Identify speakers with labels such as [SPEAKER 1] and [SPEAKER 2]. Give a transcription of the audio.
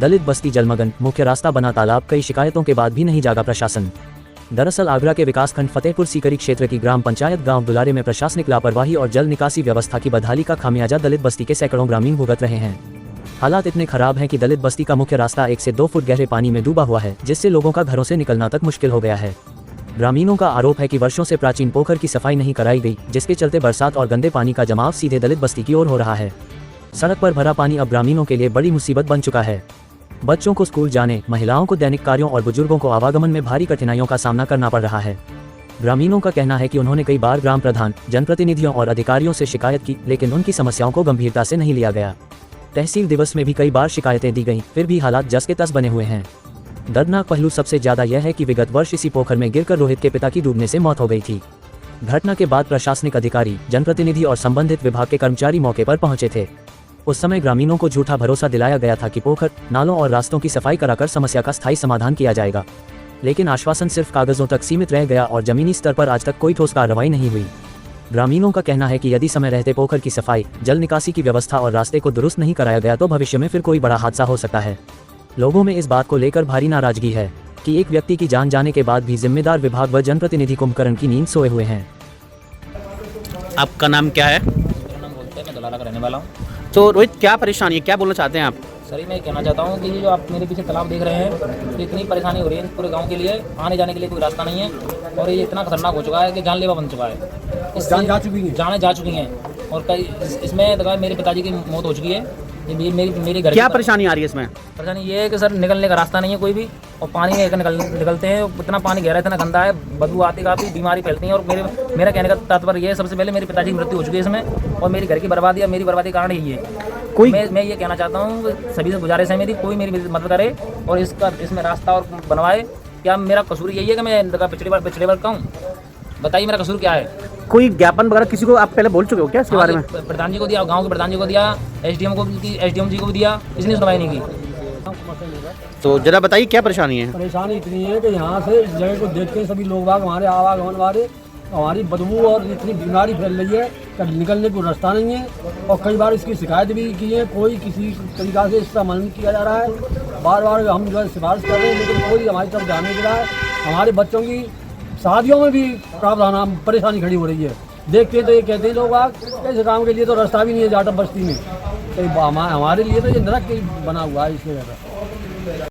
[SPEAKER 1] दलित बस्ती जलमग्न, मुख्य रास्ता बना तालाब, कई शिकायतों के बाद भी नहीं जागा प्रशासन। दरअसल आगरा के विकासखंड फतेहपुर सीकरी क्षेत्र की ग्राम पंचायत गांव दुलारे में प्रशासनिक लापरवाही और जल निकासी व्यवस्था की बदहाली का खामियाजा दलित बस्ती के सैकड़ों ग्रामीण भुगत रहे हैं। हालात इतने खराब हैं कि दलित बस्ती का मुख्य रास्ता 1 से 2 फुट गहरे पानी में डूबा हुआ है, जिससे लोगों का घरों से निकलना तक मुश्किल हो गया है। ग्रामीणों का आरोप है कि वर्षों से प्राचीन पोखर की सफाई नहीं कराई गई, जिसके चलते बरसात और गंदे पानी का जमाव सीधे दलित बस्ती की ओर हो रहा है। सड़क पर भरा पानी अब ग्रामीणों के लिए बड़ी मुसीबत बन चुका है। बच्चों को स्कूल जाने, महिलाओं को दैनिक कार्यों और बुजुर्गों को आवागमन में भारी कठिनाइयों का सामना करना पड़ रहा है। ग्रामीणों का कहना है कि उन्होंने कई बार ग्राम प्रधान, जनप्रतिनिधियों और अधिकारियों से शिकायत की, लेकिन उनकी समस्याओं को गंभीरता से नहीं लिया गया। तहसील दिवस में भी कई बार शिकायतें दी गईं, फिर भी हालात जस के तस बने हुए हैं। दर्दनाक पहलू सबसे ज्यादा यह है कि विगत वर्ष इसी पोखर में गिरकर रोहित के पिता की डूबने से मौत हो गई थी। घटना के बाद प्रशासनिक अधिकारी, जनप्रतिनिधि और संबंधित विभाग के कर्मचारी मौके पर पहुंचे थे। उस समय ग्रामीणों को झूठा भरोसा दिलाया गया था कि पोखर, नालों और रास्तों की सफाई कराकर समस्या का स्थायी समाधान किया जाएगा, लेकिन आश्वासन सिर्फ कागजों तक सीमित रह गया और जमीनी स्तर पर आज तक कोई ठोस कार्रवाई नहीं हुई। ग्रामीणों का कहना है कि यदि समय रहते पोखर की सफाई, जल निकासी की व्यवस्था और रास्ते को दुरुस्त नहीं कराया गया तो भविष्य में फिर कोई बड़ा हादसा हो सकता है। लोगों में इस बात को लेकर भारी नाराजगी है कि एक व्यक्ति की जान जाने के बाद भी जिम्मेदार विभाग व जनप्रतिनिधि कुंभकर्ण की नींद सोए हुए हैं।
[SPEAKER 2] आपका नाम क्या है?
[SPEAKER 3] मेरा नाम बोलते हैं, मैं दुलारा का रहने वाला हूँ।
[SPEAKER 2] तो रोहित, क्या परेशानी है, क्या बोलना चाहते हैं आप?
[SPEAKER 3] सर मैं कहना चाहता हूँ कि ये जो आप मेरे पीछे तालाब देख रहे हैं, तो इतनी परेशानी हो रही है पूरे गांव के लिए, आने जाने के लिए कोई रास्ता नहीं है और ये इतना खतरनाक हो चुका है कि जानलेवा बन चुका है। जाने जा चुकी हैं और कई इसमें मेरे पिताजी की मौत हो चुकी है। ये मेरे घर
[SPEAKER 2] क्या परेशानी आ रही है इसमें?
[SPEAKER 3] परेशानी ये है कि सर निकलने का रास्ता नहीं है कोई भी, और पानी में निकलते हैं, इतना पानी गहरा है, इतना गंदा है, बदबू आती, काफ़ी बीमारी फैलती है। और मेरा कहने का तात्पर्य ये है, सबसे पहले मेरे पिताजी की मृत्यु हो चुकी है इसमें, और मेरी घर की बर्बादी और मेरी बर्बादी का कारण यही है। मैं ये कहना चाहता हूँ, सभी से गुजारिश है मेरी, कोई मेरी मदद करे और इसमें रास्ता और बनवाए। क्या मेरा कसूर यही है कि मैं पिछड़े वर्ग का हूँ? बताइए मेरा कसूर क्या है?
[SPEAKER 2] कोई ज्ञापन वगैरह किसी को आप पहले बोल चुके हो क्या इसके बारे में?
[SPEAKER 3] प्रधान जी को दिया, गांव के प्रधान जी को दिया, एसडीएम जी को भी दिया, इसने सुनवाई नहीं की।
[SPEAKER 2] तो जरा बताइए क्या परेशानी है?
[SPEAKER 4] परेशानी इतनी है कि यहाँ से इस जगह को देख के सभी लोग हमारे आवागमन वाले, हमारी बदबू और इतनी बीमारी फैल रही है कि निकलने को रास्ता नहीं है। और कई बार इसकी शिकायत भी की है, कोई किसी तरीका से इसका अमल नहीं किया जा रहा है। बार बार हम जो है सिफारिश कर रहे हैं, लेकिन कोई हमारी तरफ ध्यान नहीं दे रहा है। हमारे बच्चों की शादियों में भी प्रावधान परेशानी खड़ी हो रही है। देखते तो ये कहते हैं लोग ऐसे काम के लिए तो रास्ता भी नहीं है जाटव बस्ती में, तो हमारे लिए तो ये नरक बना हुआ है इस जगह।